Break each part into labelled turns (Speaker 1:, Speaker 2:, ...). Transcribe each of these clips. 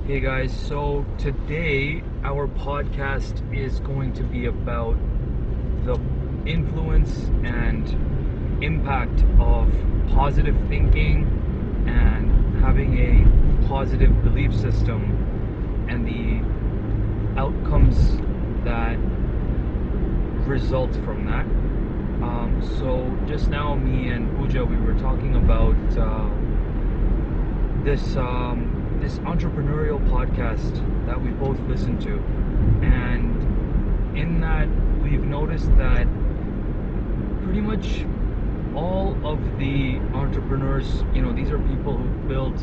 Speaker 1: Hey guys, so today our podcast is going to be about the influence and impact of positive thinking and having a positive belief system and the outcomes that result from that. So just now, me and Pooja, we were talking about this entrepreneurial podcast that we both listen to, and in that we've noticed that pretty much all of the entrepreneurs, these are people who've built,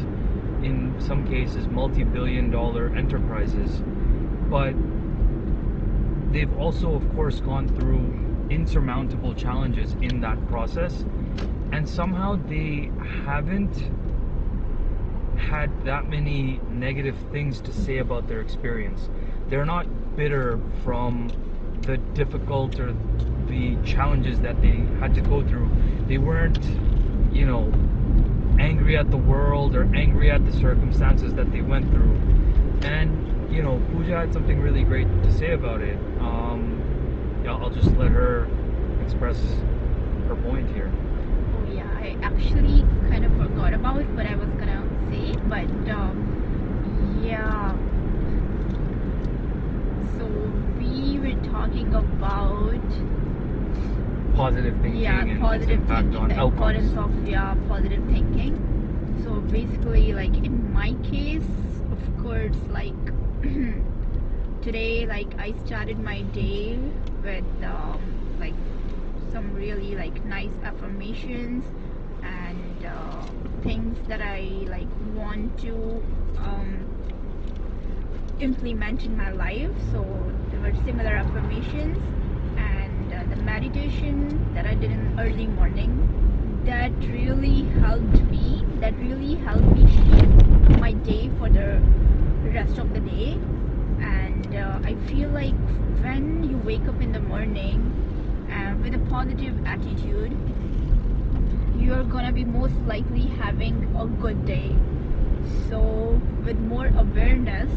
Speaker 1: in some cases, multi-billion-dollar enterprises, but they've also, of course, gone through insurmountable challenges in that process, and somehow they haven't had that many negative things to say about their experience. They're not bitter from the difficult or the challenges that they had to go through. They weren't, angry at the world or angry at the circumstances that they went through. And, Pooja had something really great to say about it. I'll just let her express her point here.
Speaker 2: Oh yeah, I actually kind of forgot about what I was gonna say, but yeah. So we were talking about
Speaker 1: Positive thinking and
Speaker 2: positive
Speaker 1: its impact
Speaker 2: thinking,
Speaker 1: on
Speaker 2: the
Speaker 1: outcomes.
Speaker 2: importance of positive thinking. So basically, like in my case, of course, like today, like I started my day with like some really like nice affirmations and things that I like want to implement in my life. So there were similar affirmations and the meditation that I did in early morning that really helped me. That really helped me shape my day for the rest of the day. And I feel like when you wake up in the morning with a positive attitude, you're gonna be most likely having a good day. So with more awareness,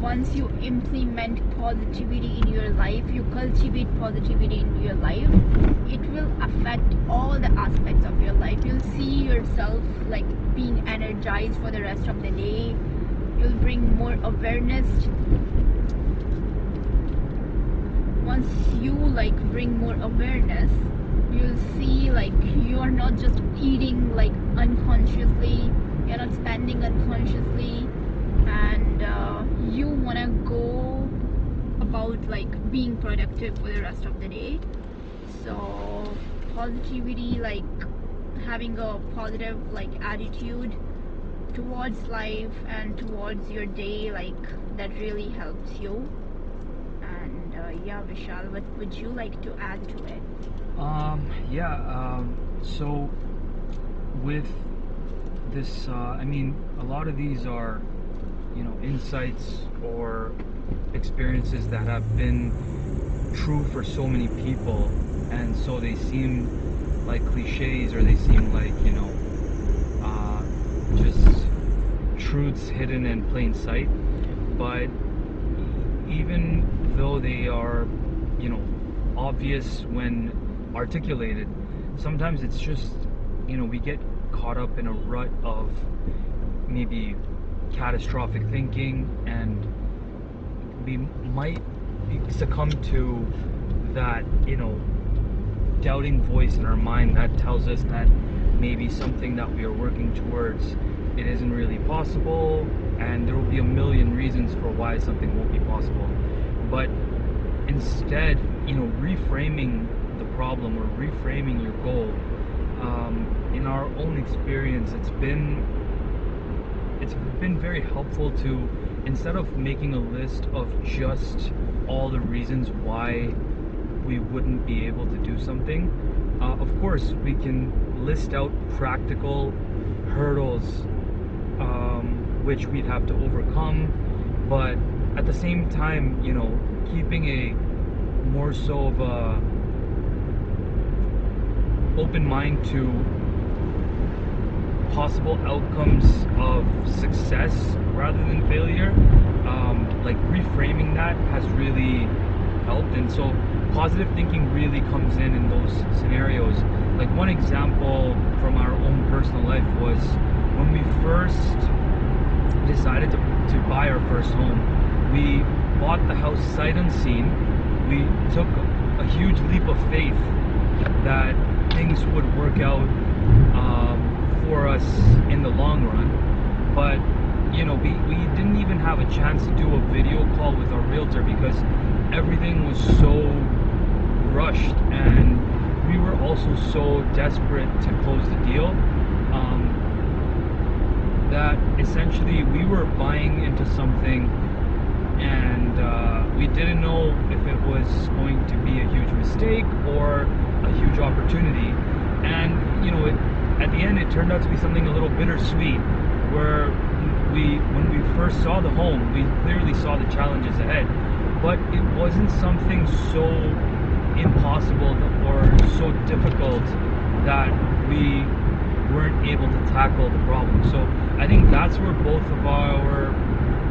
Speaker 2: once you implement positivity in your life, you cultivate positivity in your life, it will affect all the aspects of your life. You'll see yourself like being energized for the rest of the day. You'll bring more awareness. Once you like bring more awareness, you'll see like you're not just eating like unconsciously, you're not spending unconsciously, and you want to go about like being productive for the rest of the day. So positivity, like having a positive like attitude towards life and towards your day, like that really helps you. And yeah, Vishal, what would you like to add to it?
Speaker 1: So with this, a lot of these are, insights or experiences that have been true for so many people, and so they seem like cliches, or they seem like, just truths hidden in plain sight. But even though they are, obvious when articulated, sometimes it's just, we get caught up in a rut of maybe catastrophic thinking, and we might succumb to that, doubting voice in our mind that tells us that maybe something that we are working towards, it isn't really possible, and there will be a million reasons for why something won't be possible. But instead, reframing the problem or reframing your goal, in our own experience, it's been very helpful to, instead of making a list of just all the reasons why we wouldn't be able to do something, of course we can list out practical hurdles, which we'd have to overcome, but at the same time, keeping a more so of a open mind to possible outcomes of success rather than failure. Like reframing that has really helped, and so positive thinking really comes in those scenarios. Like one example from our own personal life was when we first decided to buy our first home. We bought the house sight unseen. We took a huge leap of faith that things would work out for us in the long run. But you know, we didn't even have a chance to do a video call with our realtor because everything was so rushed, and we were also so desperate to close the deal that essentially we were buying into something, and we didn't know if it was going to be a huge mistake or a huge opportunity. And you know, at the end it turned out to be something a little bittersweet, where when we first saw the home, we clearly saw the challenges ahead, but it wasn't something so impossible or so difficult that we weren't able to tackle the problem. So I think that's where both of our,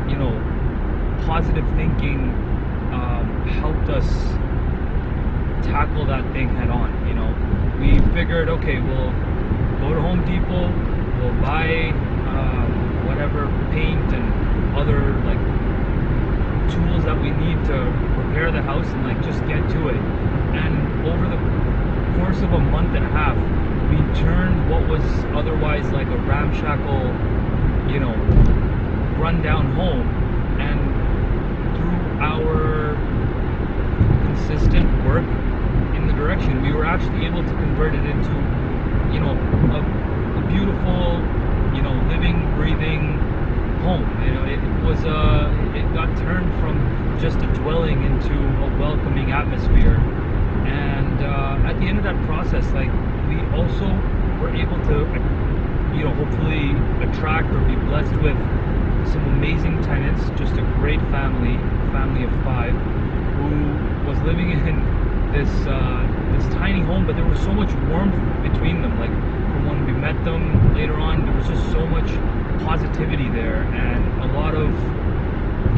Speaker 1: you know, positive thinking helped us tackle that thing head on. You know, we figured, okay, we'll go to Home Depot, we'll buy whatever paint and other like tools that we need to repair the house and like just get to it. And over the course of a month and a half, we turned what was otherwise like a ramshackle, you know, rundown home, and through our consistent work in the direction, we were actually able to convert it into, you know, a beautiful, you know, living, breathing home. You know, it got turned from just a dwelling into a welcoming atmosphere. And at the end of that process, like, we also were able to, you know, hopefully attract or be blessed with some amazing tenants, just a great family of 5, who was living in this tiny home, but there was so much warmth between them. Like, from when we met them later on, there was just so much positivity there and a lot of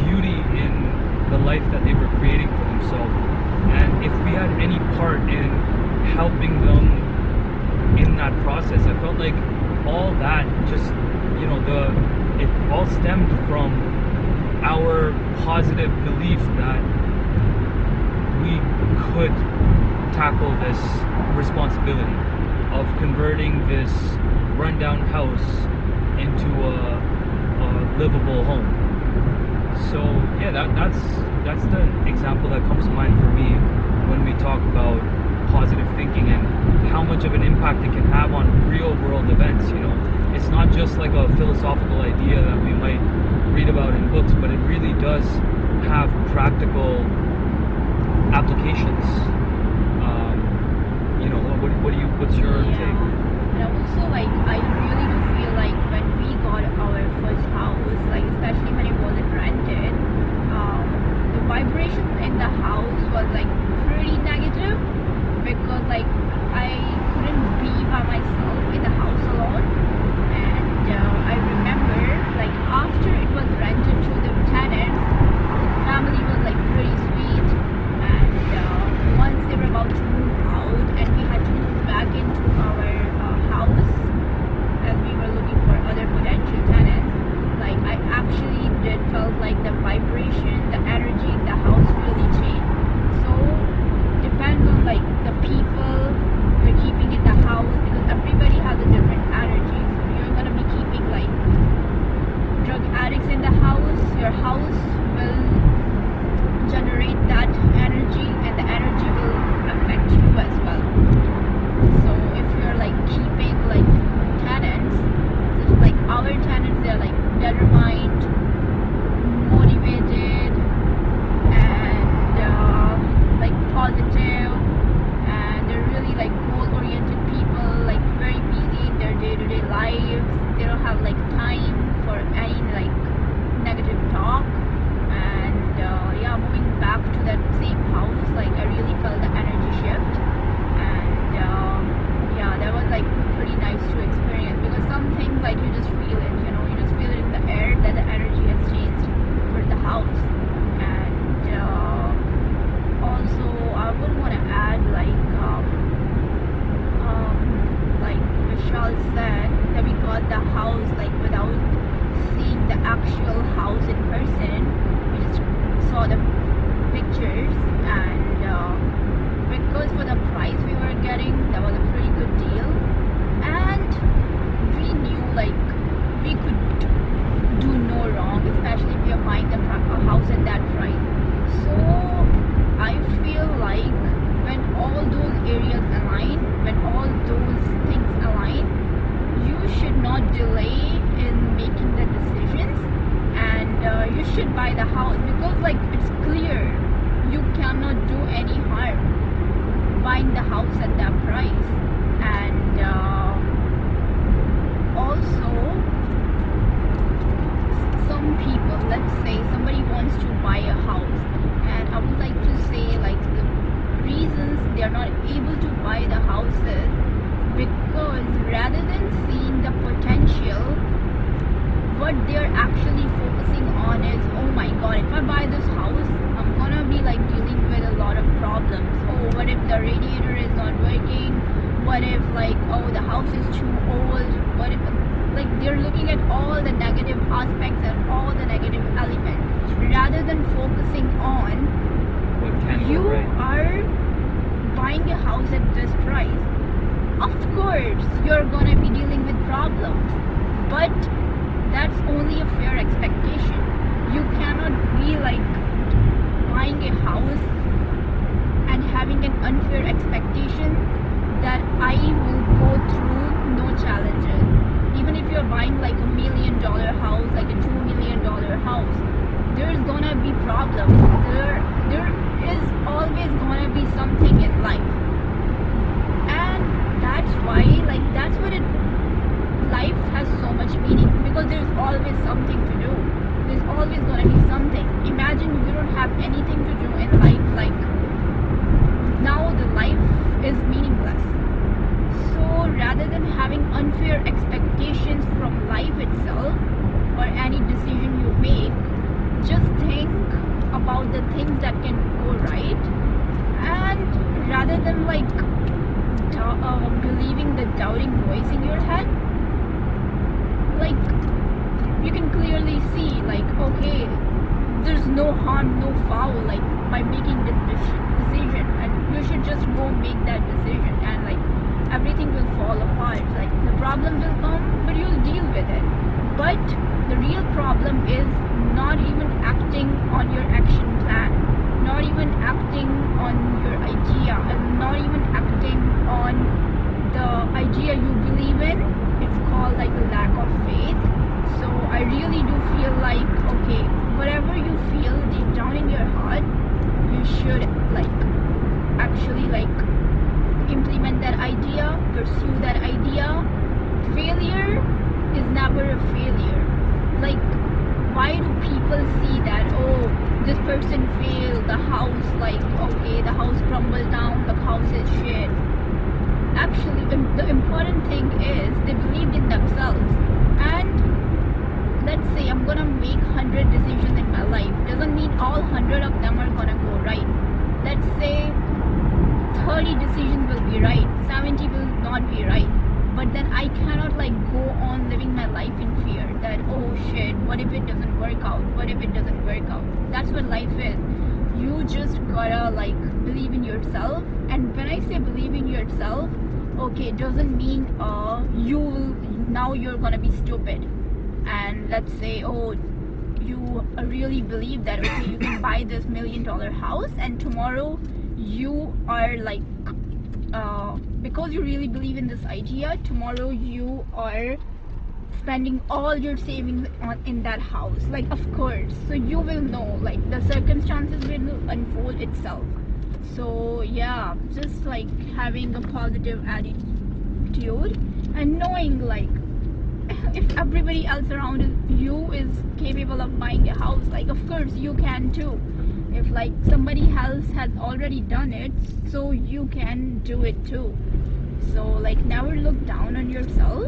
Speaker 1: beauty in the life that they were creating for themselves. And if we had any part in helping them in that process, I felt like all that just, you know, it all stemmed from our positive belief that we could tackle this responsibility of converting this rundown house into a livable home. So yeah, that's the example that comes to mind for me when we talk about positive thinking and how much of an impact it can have on real world events. You know, it's not just like a philosophical idea that we might read about in books, but it really does have practical applications. You know, what's your take?
Speaker 2: And also, like, I really do feel like when we got our first house, like especially when it wasn't rented, the vibration in the house was like pretty negative, because like I couldn't be by myself in the house alone. And I remember, like, after it was rented to the tenants, the family was like pretty sweet, and once they were about to move out and we had to move back into our house as we were looking for other potential tenants, like, I actually did felt like the vibration, the energy in the house really changed. So depends on like the people you're keeping in the house, because everybody has a different energy. So you're gonna be keeping like drug addicts in the house, your house will generate that energy, and the energy will affect you as well. So if you're like keeping like tenants, so like our tenants, they're like determined, motivated, and like positive, and they're really like goal-oriented people, like very busy in their day-to-day lives. They don't have like time for any like negative talk. And yeah, moving back to that same house, like I really felt the energy shift. And yeah, that was like pretty nice to experience, because some things like you just feel it, you know, you just feel it in the air that the energy actual house in person. We just saw the pictures, and because for the price we were getting, that was a pretty good deal, and we knew like we could do no wrong, especially if we are buying a house at that price. So I feel like when all those areas align, when all those things align, you should not delay in making the decisions, and you should buy the house, because like it's clear you cannot do any harm buying the house at that price. And also, some people, let's say somebody wants to buy a house, and I would like to say like the reasons they are not able to buy the houses, because rather than seeing the potential, what they're actually focusing on is, oh my god, if I buy this house, I'm gonna be like dealing with a lot of problems. Oh, what if the radiator is not working? What if like, oh, the house is too old? What if, like, they're looking at all the negative aspects and all the negative elements rather than focusing on
Speaker 1: What can
Speaker 2: you
Speaker 1: go right?
Speaker 2: are buying a house at this price. Of course you're gonna be dealing with problems, but that's only a fair expectation. You cannot be like buying a house and having an unfair expectation that I will go through no challenges. Even if you're buying like $1 million house, like a $2 million house, there's gonna be problems. There is always gonna be something in life, and that's why, like, that's what it life has so much meaning, because there's always something to do. There's always gonna be something. Imagine you don't have anything to do in life, like now the life is meaningless. So rather than having unfair expectations from life itself or any decision you make, just think about the things that can go right, and rather than like believing the doubting voice in your head, like you can clearly see like, okay, there's no harm, no foul, like by making this decision, and you should just go make that decision, and like everything will fall apart. Like the problem will come, but you'll deal with it. But the real problem is not even acting on your action plan, not even acting on your idea, and not even acting on the idea you believe in. It's called like a lack of faith. So I really do feel like, okay, whatever you feel deep down in your heart, you should like actually like implement that idea, pursue that idea. Failure is never a failure. Like, why do people see that, oh, this person failed, the house, like, okay, the house crumbled down, the house is shit? Actually, the important thing is they believed in themselves. And let's say I'm gonna make 100 decisions in my life, doesn't mean all 100 of them are gonna go right. Let's say 30 decisions will be right, 70 will not be right, but then I cannot like go on living my life in fear that, oh shit, what if it doesn't work out, what if it doesn't work out? That's what life is. You just gotta like believe in yourself. And when I say believe in yourself, okay, doesn't mean now you're gonna be stupid, and let's say, oh, you really believe that, okay, you can buy this $1 million house, and tomorrow you are like because you really believe in this idea, tomorrow you are spending all your savings in that house. Like, of course, so you will know, like, the circumstances will unfold itself. So yeah, just like having a positive attitude and knowing like if everybody else around you is capable of buying a house, like of course you can too. If like somebody else has already done it, so you can do it too. So like never look down on yourself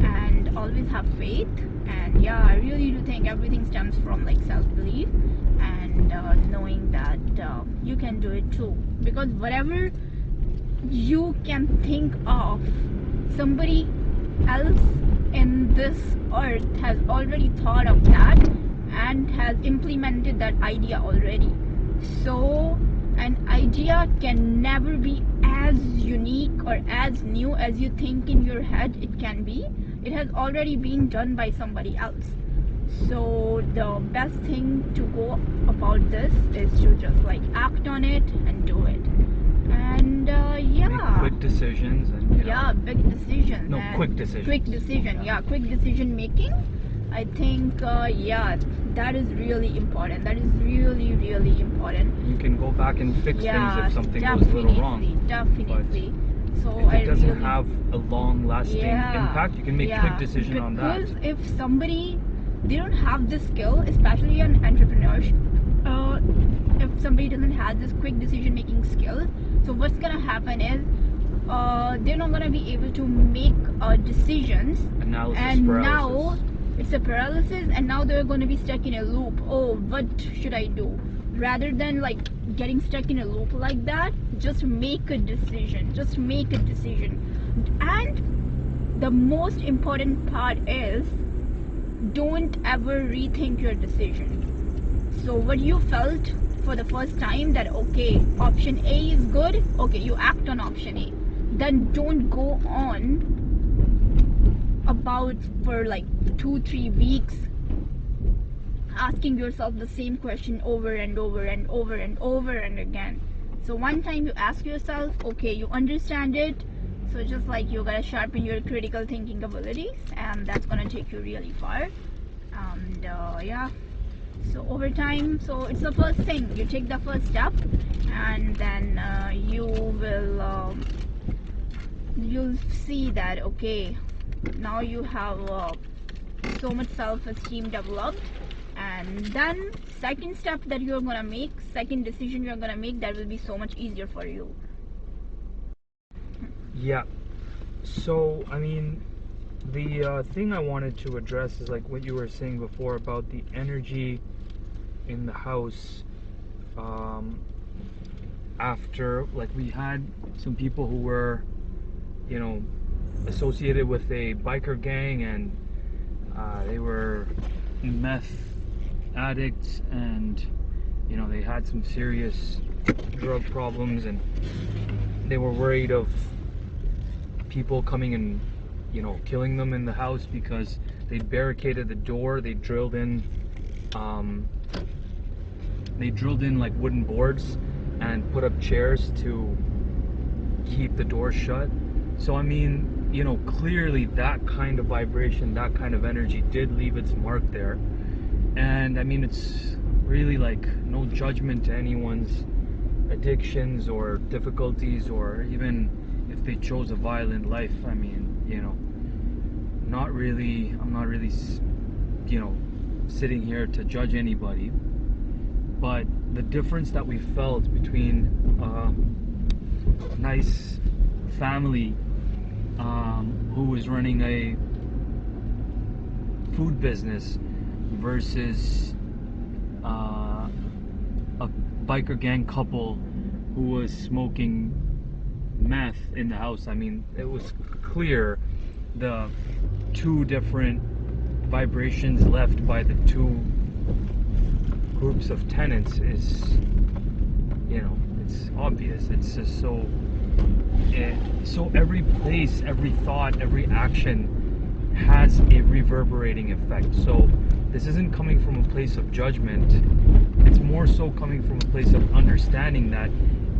Speaker 2: and always have faith. And yeah, I really do think everything stems from like self-belief and knowing that you can do it too, because whatever you can think of, somebody else in this earth has already thought of that and has implemented that idea already. So an idea can never be as unique or as new as you think in your head it can be. It has already been done by somebody else. So the best thing to go about this is to just like act on it and do it. And
Speaker 1: Make quick decisions and
Speaker 2: big decisions.
Speaker 1: No, quick decisions.
Speaker 2: Quick decision, quick decision making. I think that is really important. That is really, really important.
Speaker 1: You can go back and fix things if something goes a little wrong.
Speaker 2: Definitely. So
Speaker 1: if it doesn't have a long-lasting impact, you can make quick decision on that.
Speaker 2: Because if somebody they don't have this skill, especially an entrepreneur, if somebody doesn't have this quick decision-making skill, so what's gonna happen is they're not gonna be able to make decisions.
Speaker 1: Analysis paralysis.
Speaker 2: Now it's a paralysis, and now they're going to be stuck in a loop. Oh, what should I do? Rather than like getting stuck in a loop like that, just make a decision. Just make a decision. And the most important part is don't ever rethink your decision. So what you felt for the first time, that okay, option A is good, okay, you act on option A. Then don't go on about for like 2-3 weeks asking yourself the same question over and over and over and over and again. So one time you ask yourself, okay, you understand it, so just like you gotta sharpen your critical thinking abilities, and that's gonna take you really far. And so over time, so it's the first thing, you take the first step, and then you'll see that okay, now you have so much self-esteem developed, and then second step that you're gonna make, second decision you're gonna make, that will be so much easier for you.
Speaker 1: Yeah. So I mean, the thing I wanted to address is like what you were saying before about the energy in the house. After, like, we had some people who were, associated with a biker gang, and they were meth addicts, and they had some serious drug problems, and they were worried of people coming and killing them in the house because they barricaded the door. They drilled in like wooden boards and put up chairs to keep the door shut. So I mean, clearly that kind of vibration, that kind of energy did leave its mark there. And I mean, it's really like no judgment to anyone's addictions or difficulties, or even if they chose a violent life. I mean, I'm not really sitting here to judge anybody. But the difference that we felt between a nice family who was running a food business versus a biker gang couple who was smoking meth in the house. I mean, it was clear the two different vibrations left by the two groups of tenants is, it's obvious. It's just so every place, every thought, every action has a reverberating effect. So this isn't coming from a place of judgment. It's more so coming from a place of understanding that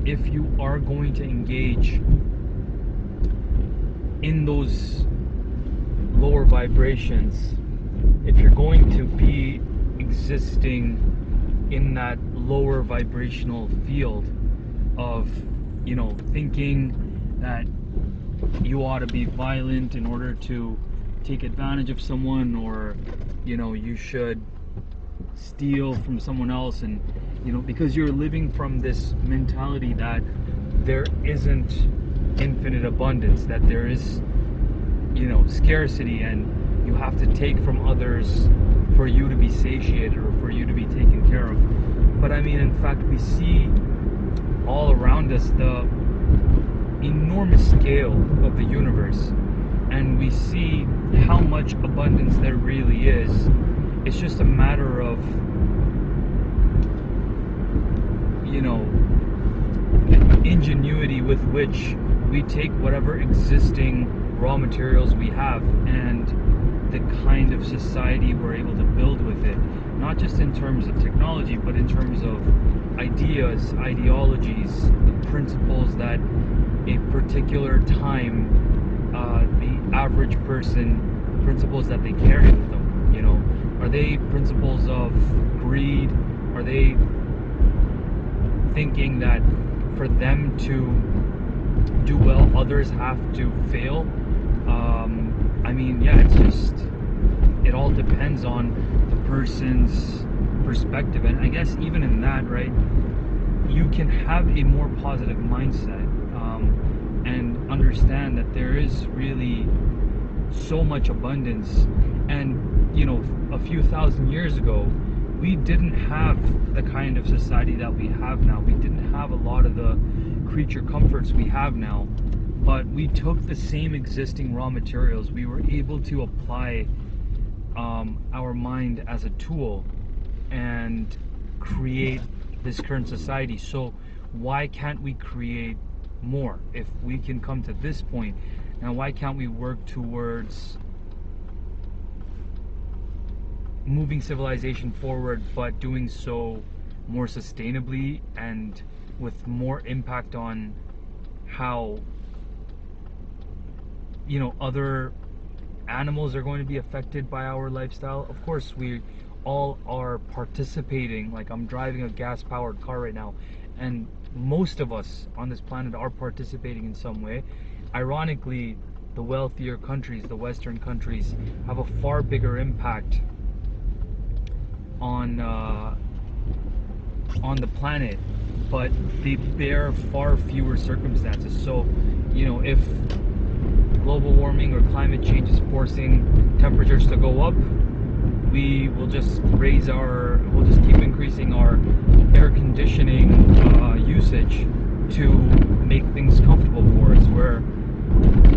Speaker 1: if you are going to engage in those lower vibrations, if you're going to be existing in that lower vibrational field of thinking that you ought to be violent in order to take advantage of someone, or you should steal from someone else, and because you're living from this mentality that there isn't infinite abundance, that there is scarcity, and you have to take from others for you to be satiated or for you to be taken care of. But I mean, in fact, we see all around us the enormous scale of the universe, and we see how much abundance there really is it's just a matter of, you know, ingenuity with which we take whatever existing raw materials we have and the kind of society we're able to build with it, not just in terms of technology, but in terms of ideas, ideologies, the principles that a particular time, the average person, principles that they carry with them. You know, are they principles of greed? Are they thinking that for them to do well, others have to fail? I mean, yeah, it's just, it all depends on the person's perspective. And I guess even in that, right, you can have a more positive mindset, and understand that there is really so much abundance. And, you know, a few thousand years ago, we didn't have the kind of society that we have now. We didn't have a lot of the creature comforts we have now, but we took the same existing raw materials. We were able to apply our mind as a tool and create this current society. So why can't we create more if we can come to this point? Now, why can't we work towards moving civilization forward, but doing so more sustainably and with more impact on how, you know, other animals are going to be affected by our lifestyle? Of course, we all are participating. Like, I'm driving a gas-powered car right now, and most of us on this planet are participating in some way. Ironically, the wealthier countries, the Western countries, have a far bigger impact on the planet, but they bear far fewer circumstances. So, you know, if global warming or climate change is forcing temperatures to go up, we will just we'll just keep increasing our air conditioning usage to make things comfortable for us, where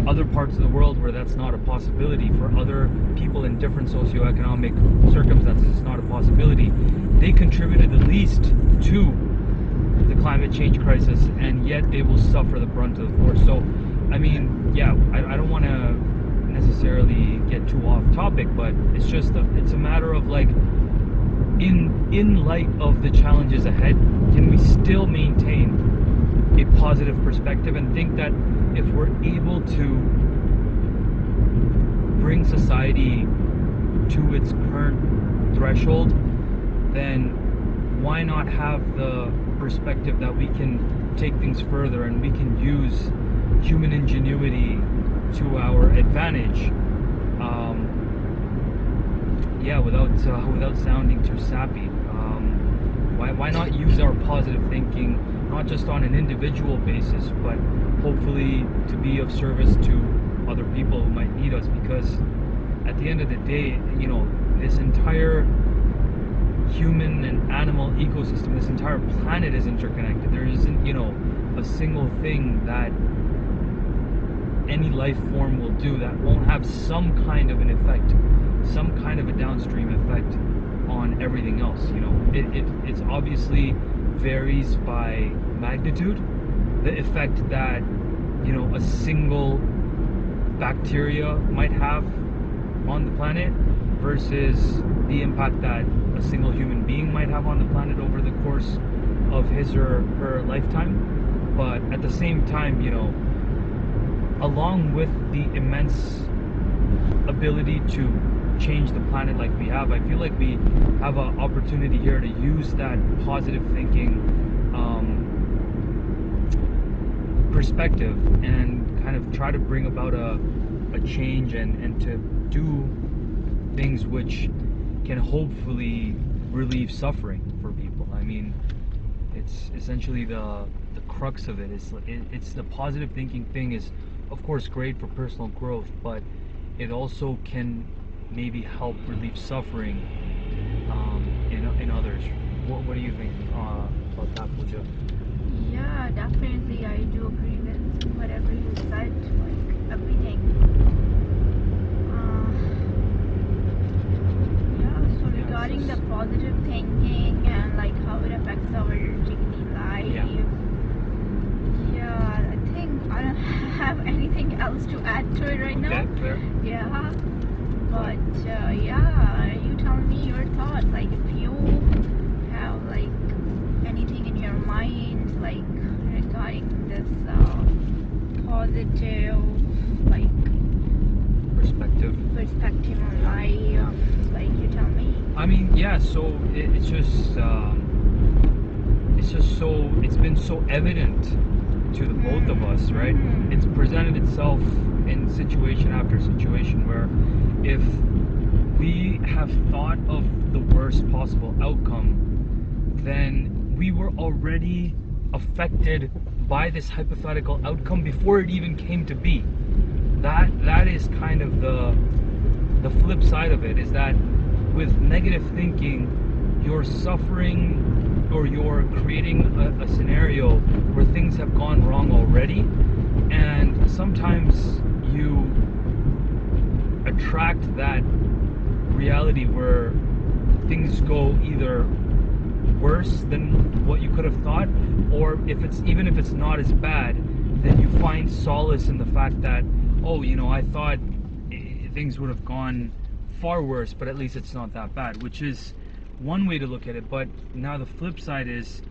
Speaker 1: other parts of the world where that's not a possibility, for other people in different socioeconomic circumstances it's not a possibility, they contributed the least to the climate change crisis, and yet they will suffer the brunt of the force. So, I mean, yeah, I don't want to necessarily get too off topic, but it's just it's a matter of, like, in light of the challenges ahead, can we still maintain a positive perspective and think that if we're able to bring society to its current threshold, then why not have the perspective that we can take things further and we can use human ingenuity to our advantage, without sounding too sappy. Why not use our positive thinking, not just on an individual basis, but hopefully to be of service to other people who might need us? Because at the end of the day, you know, this entire human and animal ecosystem, this entire planet is interconnected. There isn't, you know, a single thing that any life form will do that won't have some kind of an effect, some kind of a downstream effect on everything else. You know, it's obviously varies by magnitude, the effect that, you know, a single bacteria might have on the planet versus the impact that a single human being might have on the planet over the course of his or her lifetime. But at the same time, you know, along with the immense ability to change the planet like we have, I feel like we have an opportunity here to use that positive thinking perspective and kind of try to bring about a change and to do things which can hopefully relieve suffering for people. I mean, it's essentially the crux of it. It's the positive thinking thing is, of course, great for personal growth, but it also can maybe help relieve suffering in others. What do you think about that, Pooja?
Speaker 2: Yeah, definitely. I do agree with whatever you said, like everything. Yeah, so let's regarding the positive thinking and like how it affects our daily life.
Speaker 1: Yeah.
Speaker 2: Yeah, I think I don't have anything else to add to it right
Speaker 1: Okay,
Speaker 2: now.
Speaker 1: fair.
Speaker 2: Yeah, but yeah, you tell me your thoughts. Like if you have like anything in your mind, like regarding this positive, like perspective on life, like you tell me.
Speaker 1: I mean, yeah. So it's been so evident to the both of us, right?
Speaker 2: Mhm.
Speaker 1: It's presented itself in situation after situation where if we have thought of the worst possible outcome, then we were already affected by this hypothetical outcome before it even came to be. That is kind of the flip side of it, is that with negative thinking, you're suffering or you're creating a scenario where things have gone wrong already, and sometimes you attract that reality where things go either worse than what you could have thought, or even if it's not as bad, then you find solace in the fact that, oh, I thought things would have gone far worse, but at least it's not that bad, which is one way to look at it. But now the flip side is,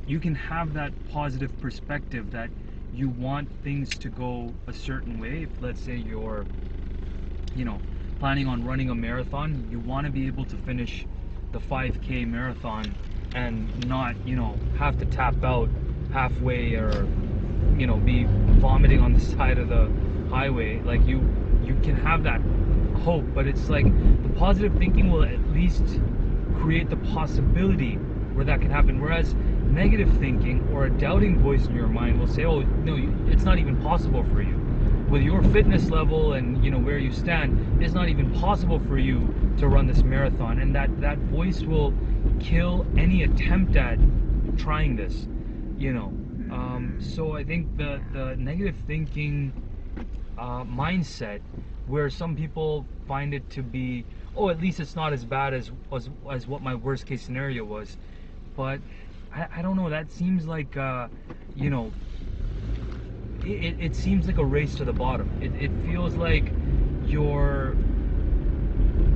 Speaker 1: you can have that positive perspective that you want things to go a certain way. If, let's say, you're planning on running a marathon, you want to be able to finish the 5K marathon and not have to tap out halfway, or be vomiting on the side of the highway. Like you can have that hope, but it's like the positive thinking will at least create the possibility where that can happen, whereas negative thinking or a doubting voice in your mind will say, oh no, it's not even possible for you. With your fitness level and where you stand, it's not even possible for you to run this marathon, and that voice will kill any attempt at trying this. So I think the negative thinking mindset, where some people find it to be, oh, at least it's not as bad as what my worst case scenario was, but I don't know, that seems like it seems like a race to the bottom. It feels like you're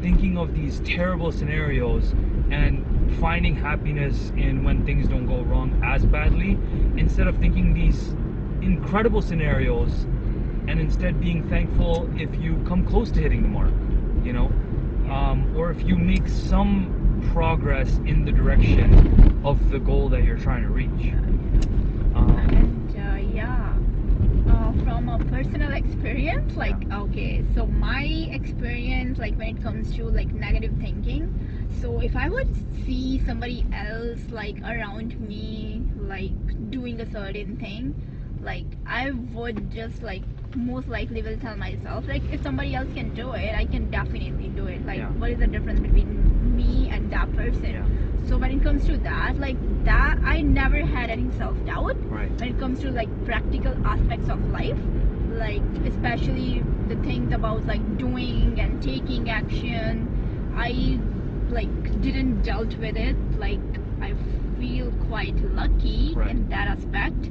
Speaker 1: thinking of these terrible scenarios and finding happiness in when things don't go wrong as badly, instead of thinking these incredible scenarios and instead being thankful if you come close to hitting the mark, or if you make some progress in the direction of the goal that you're trying to reach.
Speaker 2: From a personal experience, okay, so my experience, like when it comes to like negative thinking, so if I would see somebody else like around me like doing a certain thing, like I would just like most likely will tell myself, like, if somebody else can do it, I can definitely do it. Like, what is the difference between me and that person? So when it comes to that, like that, I never had any self-doubt.
Speaker 1: Right.
Speaker 2: When it comes to like practical aspects of life, like especially the things about like doing and taking action, I like didn't dealt with it. Like I feel quite lucky in that aspect.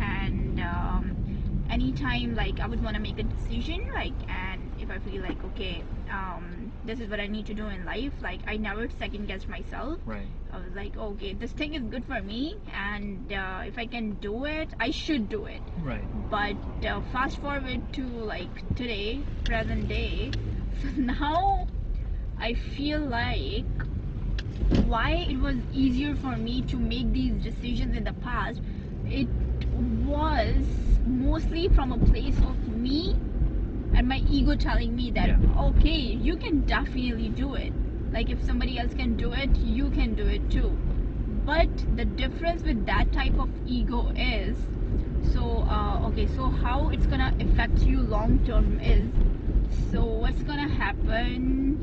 Speaker 2: And anytime like I would want to make a decision, like, and if I feel like, okay, this is what I need to do in life, like I never second guess myself.
Speaker 1: Right.
Speaker 2: I was like, okay, this thing is good for me, and if I can do it, I should do it.
Speaker 1: Right.
Speaker 2: But fast forward to like today, present day, so now I feel like why it was easier for me to make these decisions in the past, it was mostly from a place of me and my ego telling me that, okay, you can definitely do it. Like if somebody else can do it, you can do it too. But the difference with that type of ego is, so okay, so how it's gonna affect you long term is, so what's gonna happen,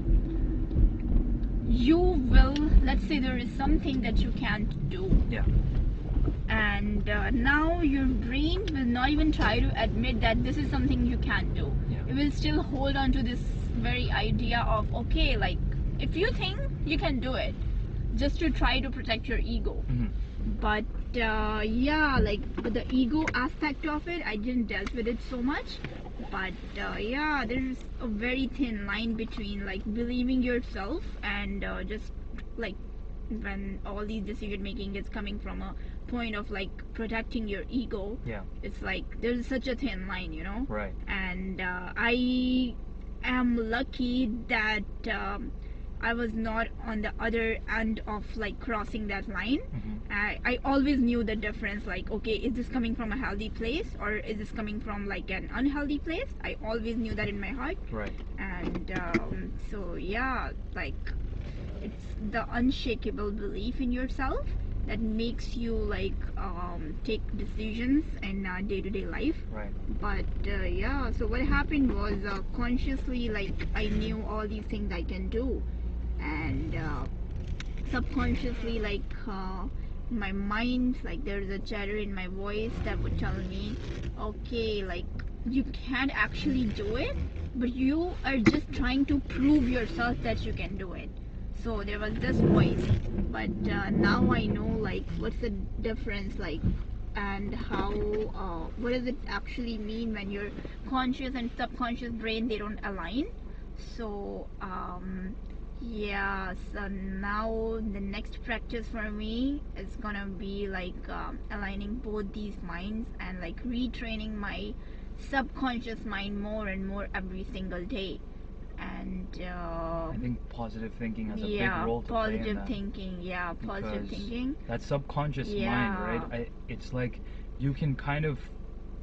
Speaker 2: you will, let's say there is something that you can't do, and now your brain will not even try to admit that this is something you can't do. It will still hold on to this very idea of, okay, like if you think you can do it, just to try to protect your ego.
Speaker 1: Mhm.
Speaker 2: But yeah, like with the ego aspect of it, I didn't deal with it so much. But yeah, there's a very thin line between like believing yourself and just like when all these decision making is coming from a point of like protecting your ego.
Speaker 1: Yeah.
Speaker 2: It's like there's such a thin line, you know.
Speaker 1: Right.
Speaker 2: And I am lucky that I was not on the other end of like crossing that line.
Speaker 1: Mhm.
Speaker 2: I always knew the difference, like, okay, is this coming from a healthy place or is this coming from like an unhealthy place? I always knew that in my heart.
Speaker 1: Right.
Speaker 2: And so yeah, like it's the unshakable belief in yourself that makes you like take decisions in day-to-day life.
Speaker 1: Right.
Speaker 2: But yeah, so what happened was consciously, like, I knew all these things I can do, and subconsciously, like, my mind, like, there's a chatter in my voice that would tell me, okay, like, you can't actually do it, but you are just trying to prove yourself that you can do it. So there was this voice. But now I know, like, what's the difference, like, and how what does it actually mean when your conscious and subconscious brain, they don't align. So yeah, so now the next practice for me is gonna be like aligning both these minds and like retraining my subconscious mind more and more every single day. And
Speaker 1: I think positive thinking has a big
Speaker 2: yeah,
Speaker 1: role to play in
Speaker 2: positive
Speaker 1: that.
Speaker 2: thinking. Yeah, positive
Speaker 1: Because
Speaker 2: thinking.
Speaker 1: that subconscious mind,
Speaker 2: Yeah.
Speaker 1: right? It's like you can kind of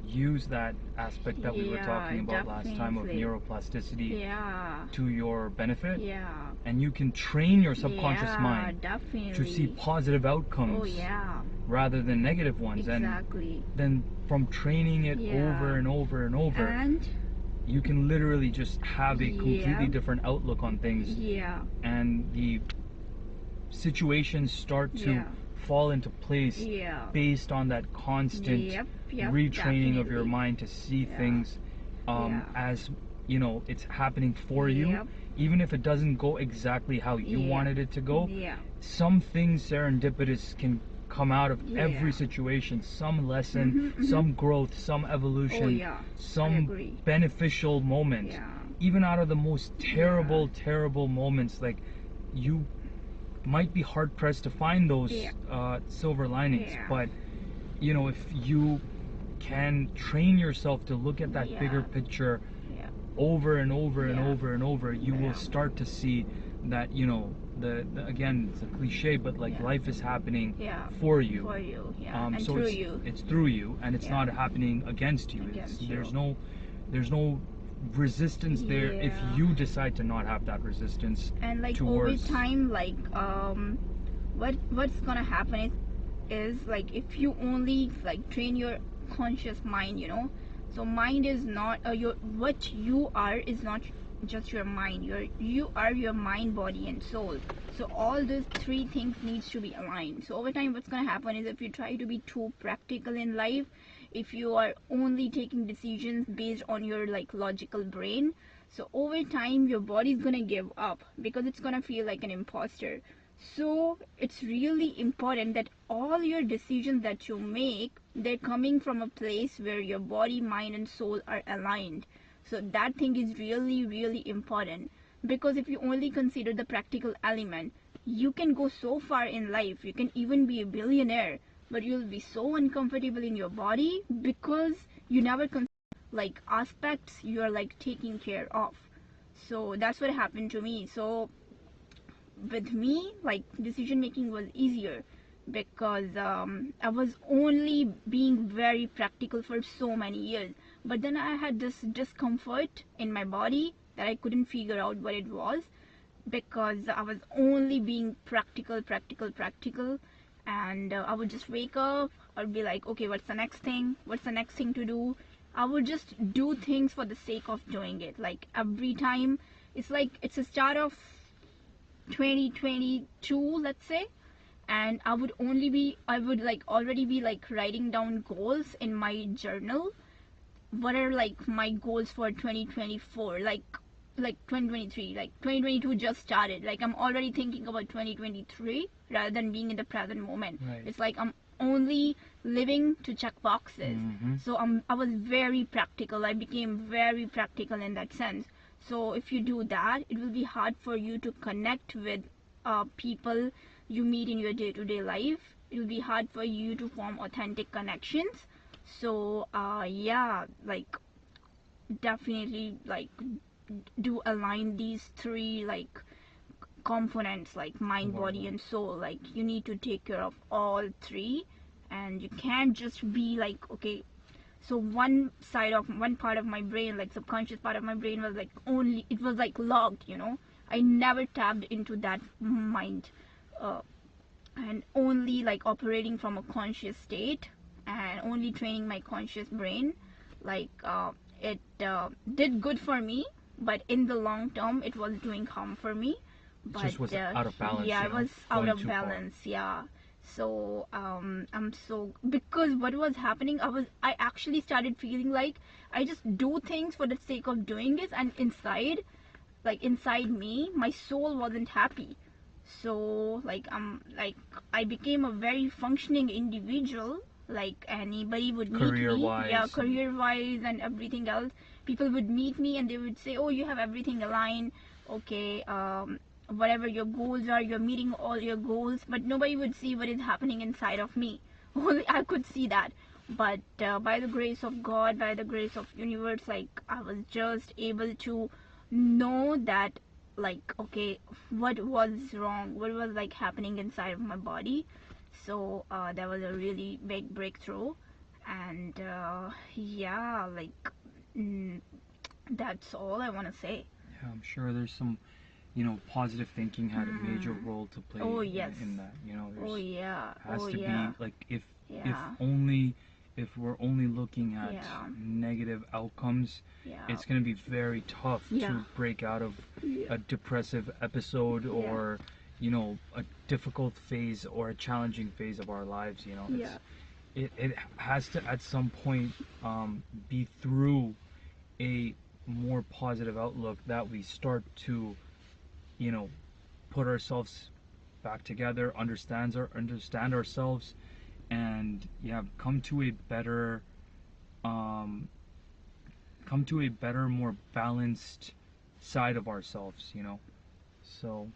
Speaker 1: use that aspect that we were
Speaker 2: Yeah,
Speaker 1: talking about last time of
Speaker 2: definitely.
Speaker 1: neuroplasticity
Speaker 2: Yeah.
Speaker 1: to your benefit,
Speaker 2: Yeah.
Speaker 1: and you can train your subconscious
Speaker 2: Yeah,
Speaker 1: mind
Speaker 2: definitely.
Speaker 1: to see positive outcomes
Speaker 2: Oh yeah.
Speaker 1: rather than negative ones.
Speaker 2: Exactly.
Speaker 1: And then from training it
Speaker 2: Yeah.
Speaker 1: over and over and over,
Speaker 2: And
Speaker 1: you can literally just have a completely
Speaker 2: yeah.
Speaker 1: different outlook on things,
Speaker 2: Yeah.
Speaker 1: and the situations start to
Speaker 2: Yeah.
Speaker 1: fall into place
Speaker 2: Yeah.
Speaker 1: based on that constant
Speaker 2: Yep.
Speaker 1: retraining of your
Speaker 2: Definitely.
Speaker 1: mind to see
Speaker 2: Yeah.
Speaker 1: things
Speaker 2: Yeah.
Speaker 1: as you know it's happening for you,
Speaker 2: Yep.
Speaker 1: even if it doesn't go exactly how you
Speaker 2: Yeah.
Speaker 1: wanted it to go.
Speaker 2: Yeah.
Speaker 1: Some things serendipitous can come out of
Speaker 2: Yeah.
Speaker 1: every situation, some lesson,
Speaker 2: Mhm.
Speaker 1: some growth, some evolution,
Speaker 2: Oh yeah. I
Speaker 1: some
Speaker 2: agree.
Speaker 1: beneficial moment.
Speaker 2: Yeah.
Speaker 1: Even out of the most terrible moments, like you might be hard pressed to find those
Speaker 2: Yeah.
Speaker 1: silver linings.
Speaker 2: Yeah.
Speaker 1: But you know, if you can train yourself to look at that
Speaker 2: Yeah.
Speaker 1: bigger picture
Speaker 2: Yeah.
Speaker 1: over and over and
Speaker 2: Yeah.
Speaker 1: over and over, you
Speaker 2: Yeah.
Speaker 1: will start to see that, you know, the again, it's a cliche, but like
Speaker 2: Yeah.
Speaker 1: life is happening
Speaker 2: Yeah.
Speaker 1: for you.
Speaker 2: For you. Yeah. And
Speaker 1: So
Speaker 2: through you.
Speaker 1: it's through you, and it's
Speaker 2: Yeah.
Speaker 1: not happening against you.
Speaker 2: Against you.
Speaker 1: There's no resistance there if
Speaker 2: Yeah.
Speaker 1: you decide to not have that resistance
Speaker 2: And like
Speaker 1: towards.
Speaker 2: over time, like what's gonna happen is like if you only like train your conscious mind, you know. So mind is not your what you are is not just your mind. You are your mind, body, and soul. So all those three things needs to be aligned. So over time, what's gonna happen is if you try to be too practical in life, if you are only taking decisions based on your like logical brain, so over time your body's gonna give up because it's gonna feel like an imposter. So it's really important that all your decisions that you make, they're coming from a place where your body, mind, and soul are aligned. So that thing is really important, because if you only consider the practical element, you can go so far in life, you can even be a billionaire, but you'll be so uncomfortable in your body because you never consider like aspects you're like taking care of. So that's what happened to me. So with me, like decision making was easier because I was only being very practical for so many years. But then I had this discomfort in my body that I couldn't figure out what it was, because I was only being practical. And I would just wake up, I'd be like, okay, what's the next thing? What's the next thing to do? I would just do things for the sake of doing it. Like every time, it's like it's a start of 2022, let's say, and I would like already be like writing down goals in my journal. What are like my goals for 2024? Like like 2023, like 2022 just started, like I'm already thinking about 2023 rather than being in the present moment.
Speaker 1: Right.
Speaker 2: It's like I'm only living to check boxes. So I was very practical. I became very practical in that sense. So if you do that, it will be hard for you to connect with people you meet in your day-to-day life. It will be hard for you to form authentic connections. So yeah, like definitely like do align these three like components, like mind, body and soul. Like you need to take care of all three, and you can't just be like, okay, so one part of my brain, like subconscious part of my brain, was like only, it was like logged, I never tapped into that mind, and only like operating from a conscious state and only training my conscious brain, like it did good for me, but in the long term it was doing harm for me. But
Speaker 1: just was out of balance.
Speaker 2: yeah,
Speaker 1: You
Speaker 2: it
Speaker 1: know,
Speaker 2: was out
Speaker 1: going
Speaker 2: of
Speaker 1: too far.
Speaker 2: balance. Yeah. So I'm so, because what was happening, I actually started feeling like I just do things for the sake of doing it, and inside me my soul wasn't happy. So like I became a very functioning individual, like anybody would meet
Speaker 1: Career
Speaker 2: me, yeah,
Speaker 1: wise.
Speaker 2: career wise and everything else. People would meet me and they would say, oh, you have everything aligned, okay, whatever your goals are, you're meeting all your goals, but nobody would see what is happening inside of me. Only I could see that. But by the grace of God, by the grace of universe, like I was just able to know that, like, okay, what was wrong, what was like happening inside of my body. So that was a really big breakthrough. And yeah, like, mm, that's all I want to say.
Speaker 1: Yeah, I'm sure there's some, positive thinking had a major role to play
Speaker 2: Oh yes.
Speaker 1: in that.
Speaker 2: Oh
Speaker 1: There's
Speaker 2: yeah.
Speaker 1: has
Speaker 2: Oh
Speaker 1: to
Speaker 2: yeah.
Speaker 1: be like if
Speaker 2: Yeah.
Speaker 1: only if we're only looking at
Speaker 2: Yeah.
Speaker 1: negative outcomes,
Speaker 2: Yeah.
Speaker 1: it's going to be very tough
Speaker 2: Yeah.
Speaker 1: to break out of
Speaker 2: Yeah.
Speaker 1: a depressive episode
Speaker 2: Yeah.
Speaker 1: or a difficult phase or a challenging phase of our lives.
Speaker 2: Yeah.
Speaker 1: It has to at some point be through a more positive outlook that we start to put ourselves back together, understand ourselves, and come to a better more balanced side of ourselves. So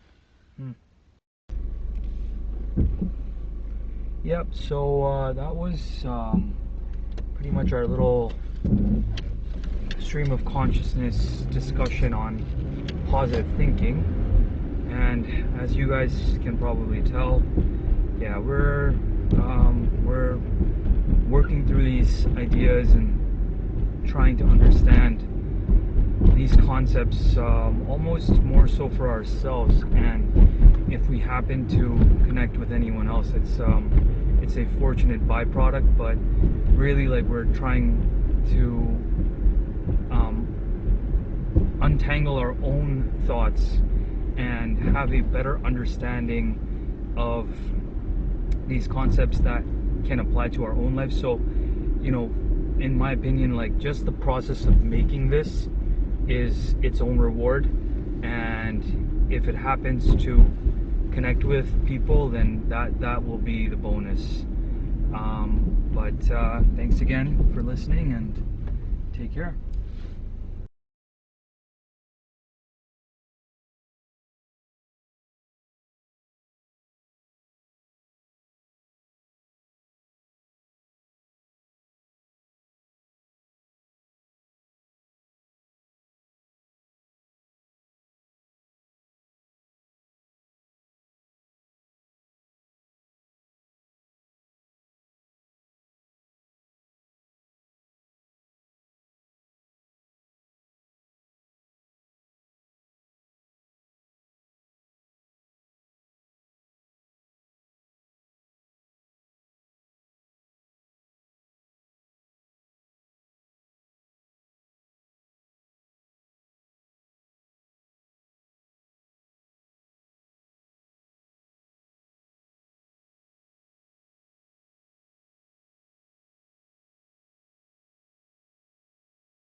Speaker 1: yep. So that was pretty much our little stream of consciousness discussion on positive thinking. And as you guys can probably tell, yeah, we're working through these ideas and trying to understand these concepts almost more so for ourselves. And if we happen to connect with anyone else, it's a fortunate byproduct. But really, like, we're trying to untangle our own thoughts and have a better understanding of these concepts that can apply to our own life. So, in my opinion, like, just the process of making this is its own reward. And if it happens to connect with people, then that will be the bonus. But thanks again for listening, and take care.